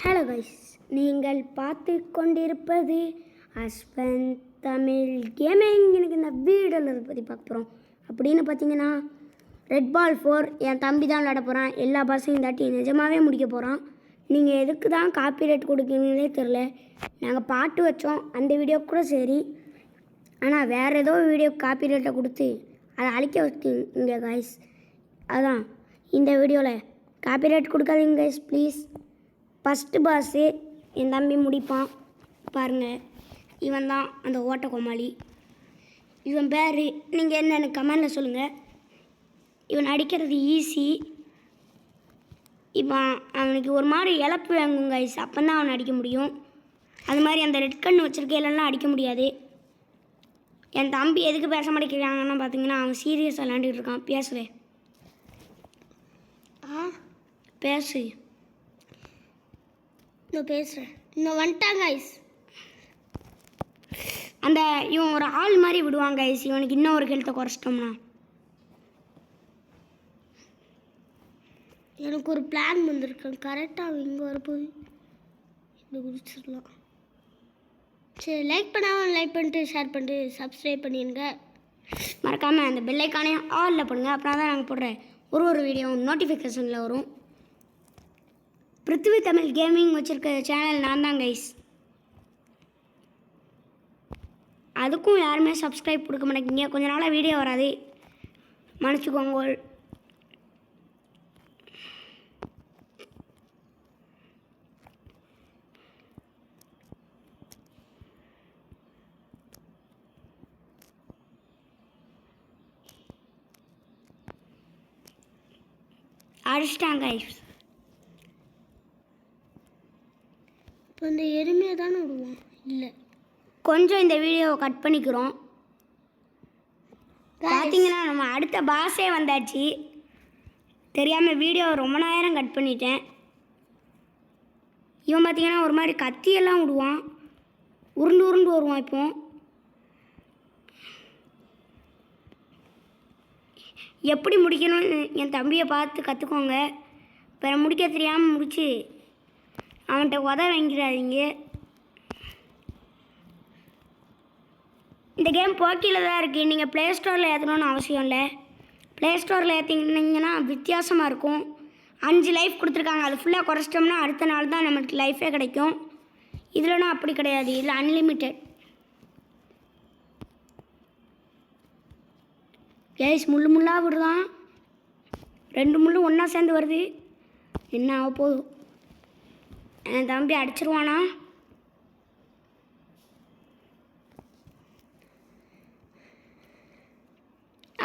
Hello guys, நீங்கள் பார்த்து கொண்டிருப்பது அஸ்வன் தமிழ் கேமிங். எனக்கு இந்த வீடியோவில் பற்றி பார்க்க போகிறோம் அப்படின்னு பார்த்தீங்கன்னா, ரெட் பால் 4 என் தம்பி தான் விளையாட போகிறான். எல்லா பாஸையும் தாட்டி நிஜமாகவே முடிக்க போகிறான். நீங்கள் எதுக்கு தான் காப்பிரைட் கொடுக்கீங்களே தெரில. நாங்கள் பாட்டு வச்சோம் அந்த வீடியோ கூட சரி, ஆனால் வேறு ஏதோ வீடியோ காப்பிரைட்டை கொடுத்து அதை அழிக்க வச்சுங்க கைஸ். அதான் இந்த வீடியோவில் காப்பிரைட் கொடுக்காதீங்க கைஸ் ப்ளீஸ். ஃபஸ்ட்டு பாஸு என் தம்பி முடிப்பான் பாருங்கள். இவன் தான் அந்த ஓட்ட கோமாளி. இவன் பேர் நீங்கள் என்னென்னு கமெண்டில் சொல்லுங்கள். இவன் அடிக்கிறது ஈஸி. அவனுக்கு ஒரு மாதிரி இழப்பு வாங்குங்க கைஸ், அப்போ தான் அவனை அடிக்க முடியும். அது மாதிரி அந்த ரெட் கண் வச்சுருக்கையிலலாம் அடிக்க முடியாது. என் தம்பி எதுக்கு பேச மாட்டேங்கிறாங்கன்னா பார்த்தீங்கன்னா, அவன் சீரியஸாக விளாண்டுட்டு இருக்கான். பேசுவேன் பேசு. இன்னும் பேசுகிறேன். இன்னும் வந்துட்டாங்க ஐஸ். அந்த இவன் ஒரு ஆள் மாதிரி விடுவாங்க ஐஸ். இவனுக்கு இன்னும் ஒரு ஹெல்த்தை குறைச்சிட்டோம்னா எனக்கு ஒரு பிளான் வந்திருக்கேன். கரெக்டாக இங்கே வரப்போது இந்த குதிச்சிடலாம். சரி, லைக் பண்ணாமல் லைக் பண்ணிட்டு ஷேர் பண்ணிட்டு சப்ஸ்கிரைப் பண்ணிடுங்க. மறக்காமல் அந்த பெல் ஐக்கானையும் ஆலில் பண்ணுங்கள். அப்படின்னா தான் நாங்கள் போடுற ஒரு வீடியோ நோட்டிஃபிகேஷனில் வரும். பிருத்திவி தமிழ் கேமிங் வச்சுருக்க சேனல் நான் தான் கைஸ். அதுக்கும் யாருமே சப்ஸ்கிரைப் கொடுக்க மாட்டேங்கிங்க. கொஞ்ச நாளாக வீடியோ வராது, மன்னிச்சுக்கோங்க. அடிச்சிட்டாங்க கைஸ். இப்போ இந்த எருமையை தானே விடுவோம். இல்லை, கொஞ்சம் இந்த வீடியோவை கட் பண்ணிக்கிறோம். பார்த்தீங்கன்னா நம்ம அடுத்த பாஸே வந்தாச்சு. தெரியாமல் வீடியோவை ரொம்ப நேரம் கட் பண்ணிட்டேன். இவன் பார்த்தீங்கன்னா ஒரு மாதிரி கத்தியெல்லாம் விடுவான், உருண்டு வருவான். இப்போ எப்படி முடிக்கணும்னு என் தம்பியை பார்த்து கற்றுக்கோங்க. இப்போ முடிக்க தெரியாமல் முடிச்சு அவன்கிட்ட வாங்கிடாதீங்க. இந்த கேம் போக்கியில் தான் இருக்குது. நீங்கள் ப்ளே ஸ்டோரில் ஏற்றணும்னு அவசியம் இல்லை. ப்ளே ஸ்டோரில் ஏற்றிங்கன்னா வித்தியாசமாக இருக்கும். 5 லைஃப் கொடுத்துருக்காங்க. அது ஃபுல்லாக குறைச்சிட்டோம்னா அடுத்த நாள் தான் நம்மளுக்கு லைஃபே கிடைக்கும். இதில்னா அப்படி கிடையாது. இதில் அன்லிமிட்டெட். கேஸ் முள்ளாக விடுதான். 2 முள் ஒன்றா சேர்ந்து வருது. என்ன ஆக போதும்? என் தம்பி அடிச்சிருவானா?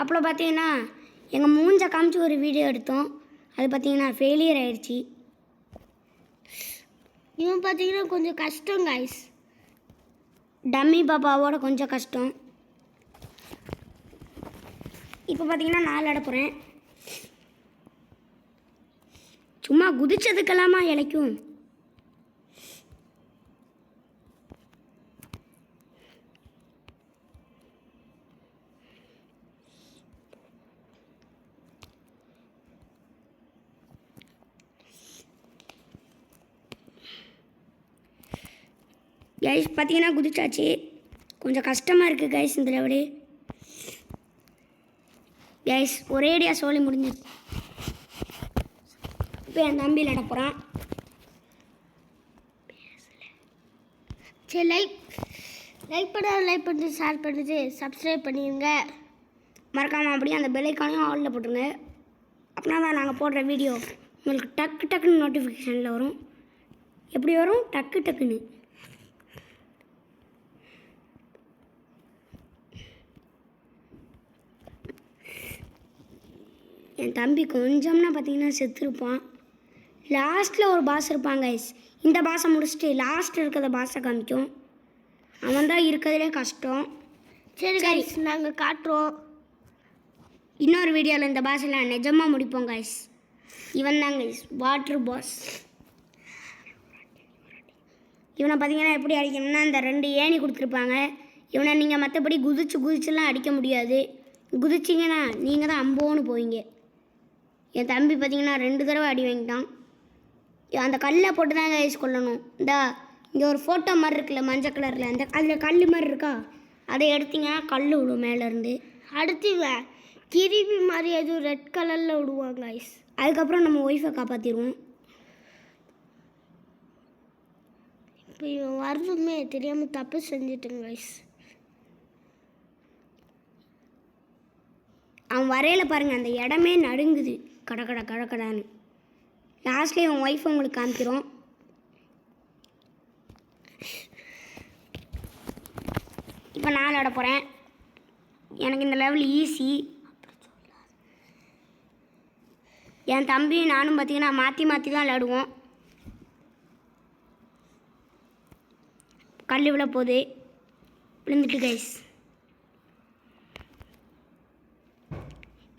அப்புறம் பார்த்தீங்கன்னா எங்கள் மூஞ்சை காமிச்சு ஒரு வீடியோ எடுத்தோம். அது பார்த்தீங்கன்னா ஃபெயிலியர் ஆயிடுச்சு. இவன் பார்த்தீங்கன்னா கொஞ்சம் கஷ்டம் கைஸ். டம்மி பாப்பாவோட கொஞ்சம் கஷ்டம். இப்போ பார்த்தீங்கன்னா 4 ஆட போகிறேன். சும்மா குதிச்சதுக்கெல்லாமா இலைக்கும். கைஸ் பார்த்தீங்கன்னா குதிச்சாச்சு. கொஞ்சம் கஷ்டமாக இருக்குது கைஸ் இந்த லெவலு. கைஸ் ஒரேடியாக சோழி முடிஞ்சிச்சு. இப்போ என் தம்பி விளையாட போகிறான். சரி, லைக் பண்ணிட்டு ஷேர் பண்ணிட்டு சப்ஸ்கிரைப் பண்ணிடுங்க. மறக்காமல் அப்படியே அந்த பெல் ஐக்கானையும் ஆலில் போட்டுருங்க. அப்படின்னா தான் நாங்கள் போடுற வீடியோ உங்களுக்கு டக்குன்னு நோட்டிஃபிகேஷனில் வரும். எப்படி வரும்? டக்குன்னு. என் தம்பி கொஞ்சம்னா பார்த்தீங்கன்னா செத்துருப்பான். லாஸ்ட்டில் ஒரு பாஸ் இருப்பாங்க கைஸ். இந்த பாஸை முடிச்சுட்டு லாஸ்ட் இருக்கிற பாஸை காமிக்கும். அவன் தான் இருக்கிறதுலே கஷ்டம். சரி கைஸ், நாங்கள் காட்டுறோம். இன்னொரு வீடியோவில் இந்த பாஸில் நிஜமாக முடிப்போம் கைஸ். இவன் தான் கைஸ் வாட்டர் பாஸ். இவனை பார்த்தீங்கன்னா எப்படி அடிக்கணும்னா இந்த 2 ஏணி கொடுத்துருப்பாங்க. இவனை நீங்கள் மற்றபடி குதிச்சுலாம் அடிக்க முடியாது. குதிச்சிங்கன்னா நீங்கள் தான் அம்போன்னு போவீங்க. என் தம்பி பார்த்தீங்கன்னா 2 தடவை அடி வாங்கிட்டான். அந்த கல்லை போட்டு தான் கைஸ் கொல்லணும். இங்கே ஒரு ஃபோட்டோ மாதிரி இருக்குல்ல மஞ்சள் கலரில், அந்த அதில் கல் மாதிரி இருக்கா, அதை எடுத்திங்கன்னா கல் விடும் மேலேருந்து. அடுத்து கிருமி மாதிரி எதுவும் ரெட் கலரில் விடுவாங்க கைஸ். அதுக்கப்புறம் நம்ம ஒய்ஃபை காப்பாற்றிடுவோம். இப்போ இவன் வரதுமே தெரியாமல் தப்பு செஞ்சுட்டுங்க கைஸ். அவன் வரையில் பாருங்கள், அந்த இடமே நடுங்குது கடக்கடான்னு. லாஸ்ட்லேயே உன் ஒய்ஃபை உங்களுக்கு காமிக்கிறோம். இப்போ நான் விளாட போகிறேன். எனக்கு இந்த லெவல் ஈஸி. என் தம்பியும் நானும் பார்த்திங்கன்னா மாற்றி தான் விளாடுவோம். கல் விழ போகுது, விழுந்துட்டு கைஸ்.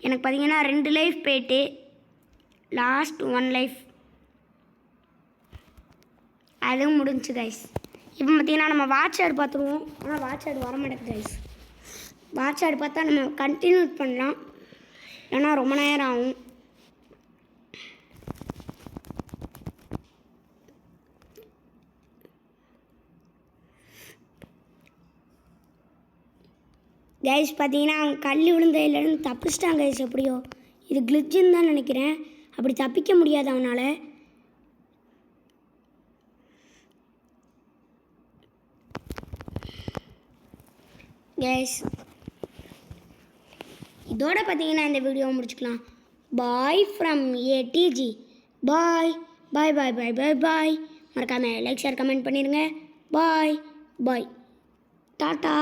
எனக்கு பார்த்திங்கன்னா 2 லைஃப் போயிட்டு லாஸ்ட் 1 லைஃப் அதுவும் முடிஞ்சு கைஸ். இப்போ பார்த்திங்கன்னா நம்ம வாட்ச் ஆட் பார்த்துருவோம். ஆனால் வாட்ச் ஆட் வர மாட்டேங்குது கைஸ். வாட்ச் ஆட் பார்த்தா நம்ம கண்டினியூ பண்ணலாம், ஏன்னா ரொம்ப நேரம் ஆகும். கைஸ் பார்த்தீங்கன்னா அவன் கல் விழுந்ததுலேருந்து தப்பிச்சிட்டான் கைஸ். எப்படியோ இது கிளிச்சுன்னு தான் நினைக்கிறேன். அப்படி தப்பிக்க முடியாது அவனால். கைஸ் இதோட பார்த்தீங்கன்னா இந்த வீடியோ முடிச்சுக்கலாம். Bye from ATG. Bye bye bye bye bye bye. மறக்காமல் லைக் ஷேர் கமெண்ட் பண்ணிடுங்க. Bye bye tata.